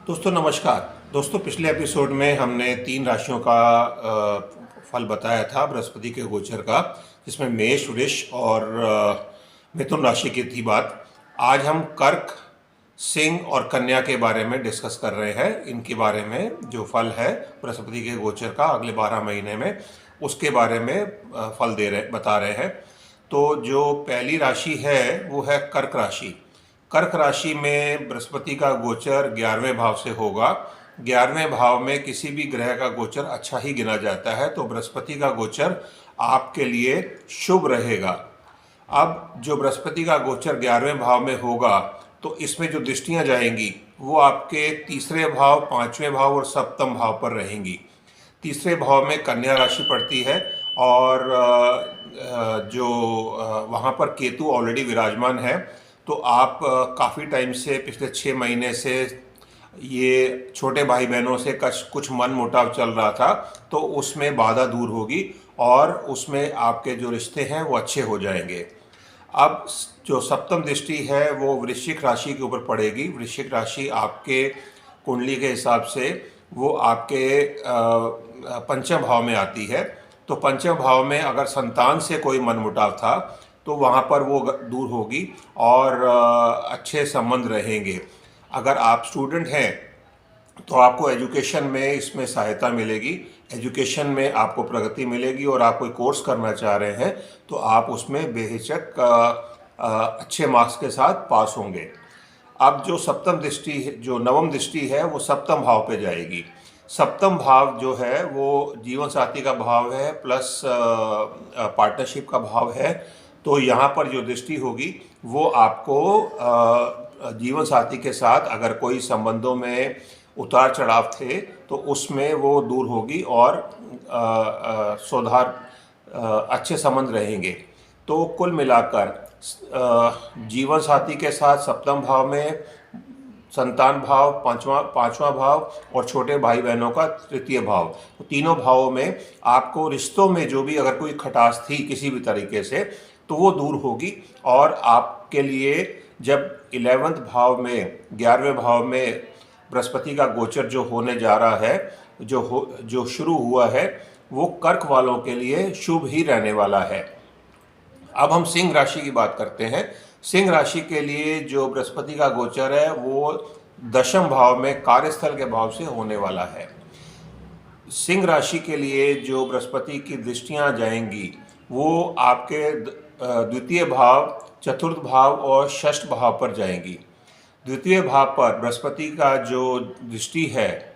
दोस्तों नमस्कार। दोस्तों पिछले एपिसोड में हमने 3 राशियों का फल बताया था बृहस्पति के गोचर का, जिसमें मेष, वृष और मिथुन राशि की थी बात। आज हम कर्क, सिंह और कन्या के बारे में डिस्कस कर रहे हैं। इनके बारे में जो फल है बृहस्पति के गोचर का अगले 12 महीने में, उसके बारे में फल बता रहे हैं। तो जो पहली राशि है वो है कर्क राशि। कर्क राशि में बृहस्पति का गोचर 11वें भाव से होगा। 11वें भाव में किसी भी ग्रह का गोचर अच्छा ही गिना जाता है, तो बृहस्पति का गोचर आपके लिए शुभ रहेगा। अब जो बृहस्पति का गोचर 11वें भाव में होगा तो इसमें जो दृष्टियां जाएंगी वो आपके तीसरे भाव, 5वें भाव और सप्तम भाव पर रहेंगी। तीसरे भाव में कन्या राशि पड़ती है और जो वहाँ पर केतु ऑलरेडी विराजमान है, तो आप काफ़ी टाइम से, पिछले 6 महीने से ये छोटे भाई बहनों से कुछ मन मुटाव चल रहा था, तो उसमें बाधा दूर होगी और उसमें आपके जो रिश्ते हैं वो अच्छे हो जाएंगे। अब जो सप्तम दृष्टि है वो वृश्चिक राशि के ऊपर पड़ेगी। वृश्चिक राशि आपके कुंडली के हिसाब से वो आपके पंचम भाव में आती है। तो पंचम भाव में अगर संतान से कोई मनमुटाव था तो वहाँ पर वो दूर होगी और अच्छे संबंध रहेंगे। अगर आप स्टूडेंट हैं तो आपको एजुकेशन में इसमें सहायता मिलेगी, एजुकेशन में आपको प्रगति मिलेगी और आप कोई कोर्स करना चाह रहे हैं तो आप उसमें बेहिचक अच्छे मार्क्स के साथ पास होंगे। अब जो सप्तम दृष्टि, जो नवम दृष्टि है वो सप्तम भाव पे जाएगी। सप्तम भाव जो है वो जीवन साथी का भाव है प्लस पार्टनरशिप का भाव है। तो यहाँ पर जो दृष्टि होगी वो आपको जीवन साथी के साथ अगर कोई संबंधों में उतार चढ़ाव थे तो उसमें वो दूर होगी और अच्छे संबंध रहेंगे। तो कुल मिलाकर जीवन साथी के साथ सप्तम भाव में, संतान भाव पांचवा भाव और छोटे भाई बहनों का तृतीय भाव, तो तीनों भावों में आपको रिश्तों में जो भी अगर कोई खटास थी किसी भी तरीके से तो वो दूर होगी। और आपके लिए जब 11वें भाव में, 11वें भाव में बृहस्पति का गोचर जो होने जा रहा है, जो शुरू हुआ है, वो कर्क वालों के लिए शुभ ही रहने वाला है। अब हम सिंह राशि की बात करते हैं। सिंह राशि के लिए जो बृहस्पति का गोचर है वो दशम भाव में कार्यस्थल के भाव से होने वाला है। सिंह राशि के लिए जो बृहस्पति की दृष्टियां जाएंगी वो आपके द्वितीय भाव, चतुर्थ भाव और षष्ठ भाव पर जाएंगी। द्वितीय भाव पर बृहस्पति का जो दृष्टि है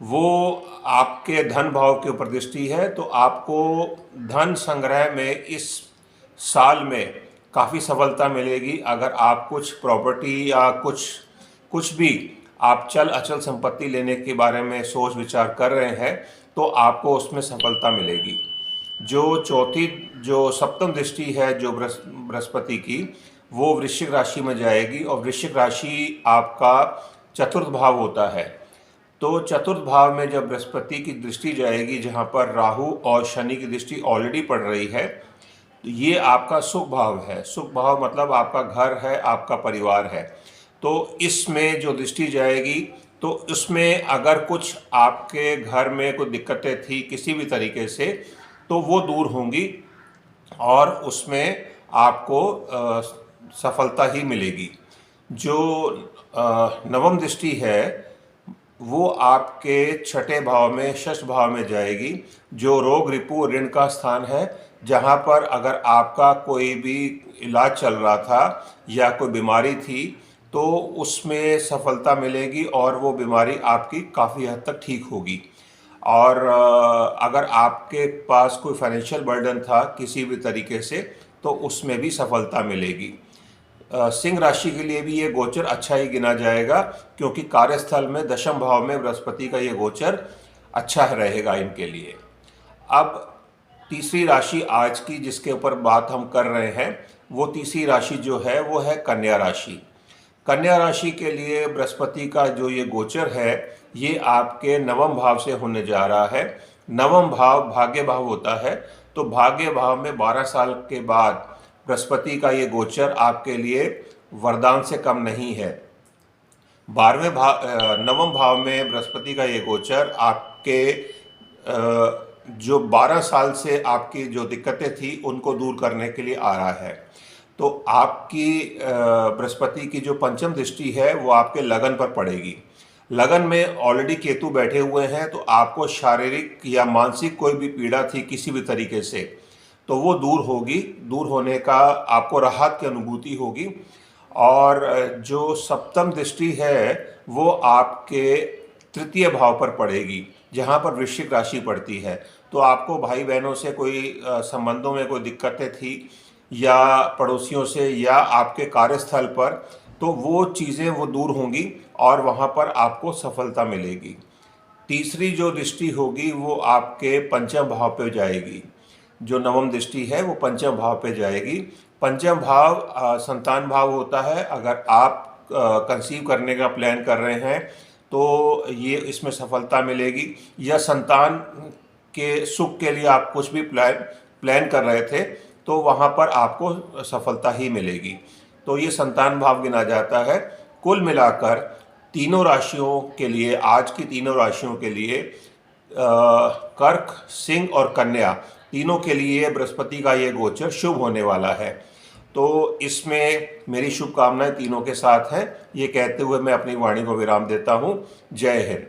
वो आपके धन भाव के ऊपर दृष्टि है, तो आपको धन संग्रह में इस साल में काफ़ी सफलता मिलेगी। अगर आप कुछ प्रॉपर्टी या कुछ भी आप चल अचल संपत्ति लेने के बारे में सोच विचार कर रहे हैं तो आपको उसमें सफलता मिलेगी। जो सप्तम दृष्टि है जो बृहस्पति की, वो वृश्चिक राशि में जाएगी और वृश्चिक राशि आपका चतुर्थ भाव होता है। तो चतुर्थ भाव में जब बृहस्पति की दृष्टि जाएगी, जहाँ पर राहु और शनि की दृष्टि ऑलरेडी पड़ रही है, तो ये आपका सुख भाव है। सुख भाव मतलब आपका घर है, आपका परिवार है। तो इसमें जो दृष्टि जाएगी तो उसमें अगर कुछ आपके घर में कोई दिक्कतें थी किसी भी तरीके से तो वो दूर होंगी और उसमें आपको सफलता ही मिलेगी। जो नवम दृष्टि है वो आपके छठे भाव में, षष्ठ भाव में जाएगी, जो रोग रिपु ऋण का स्थान है, जहाँ पर अगर आपका कोई भी इलाज चल रहा था या कोई बीमारी थी तो उसमें सफलता मिलेगी और वो बीमारी आपकी काफ़ी हद तक ठीक होगी। और अगर आपके पास कोई फाइनेंशियल बर्डन था किसी भी तरीके से तो उसमें भी सफलता मिलेगी। सिंह राशि के लिए भी ये गोचर अच्छा ही गिना जाएगा, क्योंकि कार्यस्थल में दशम भाव में बृहस्पति का ये गोचर अच्छा रहेगा इनके लिए। अब तीसरी राशि आज की जिसके ऊपर बात हम कर रहे हैं, वो तीसरी राशि जो है वो है कन्या राशि। कन्या राशि के लिए बृहस्पति का जो ये गोचर है ये आपके नवम भाव से होने जा रहा है। नवम भाव भाग्य भाव होता है, तो भाग्य भाव में 12 साल के बाद बृहस्पति का ये गोचर आपके लिए वरदान से कम नहीं है। नवम भाव में बृहस्पति का ये गोचर आपके जो 12 साल से आपकी जो दिक्कतें थी उनको दूर करने के लिए आ रहा है। तो आपकी बृहस्पति की जो पंचम दृष्टि है वो आपके लगन पर पड़ेगी। लगन में ऑलरेडी केतु बैठे हुए हैं, तो आपको शारीरिक या मानसिक कोई भी पीड़ा थी किसी भी तरीके से, तो वो दूर होगी। दूर होने का आपको राहत की अनुभूति होगी। और जो सप्तम दृष्टि है वो आपके तृतीय भाव पर पड़ेगी, जहाँ पर वृश्चिक राशि पड़ती है। तो आपको भाई बहनों से कोई संबंधों में कोई दिक्कतें थी, या पड़ोसियों से, या आपके कार्यस्थल पर, तो वो चीज़ें वो दूर होंगी और वहाँ पर आपको सफलता मिलेगी। तीसरी जो दृष्टि होगी वो आपके पंचम भाव पे जाएगी। जो नवम दृष्टि है वो पंचम भाव पे जाएगी। पंचम भाव संतान भाव होता है। अगर आप कंसीव करने का प्लान कर रहे हैं तो ये इसमें सफलता मिलेगी, या संतान के सुख के लिए आप कुछ भी प्लान कर रहे थे तो वहाँ पर आपको सफलता ही मिलेगी। तो ये संतान भाव गिना जाता है। कुल मिलाकर तीनों राशियों के लिए, आज की तीनों राशियों के लिए, कर्क, सिंह और कन्या, तीनों के लिए बृहस्पति का ये गोचर शुभ होने वाला है। तो इसमें मेरी शुभकामनाएं तीनों के साथ हैं। ये कहते हुए मैं अपनी वाणी को विराम देता हूँ। जय हिंद।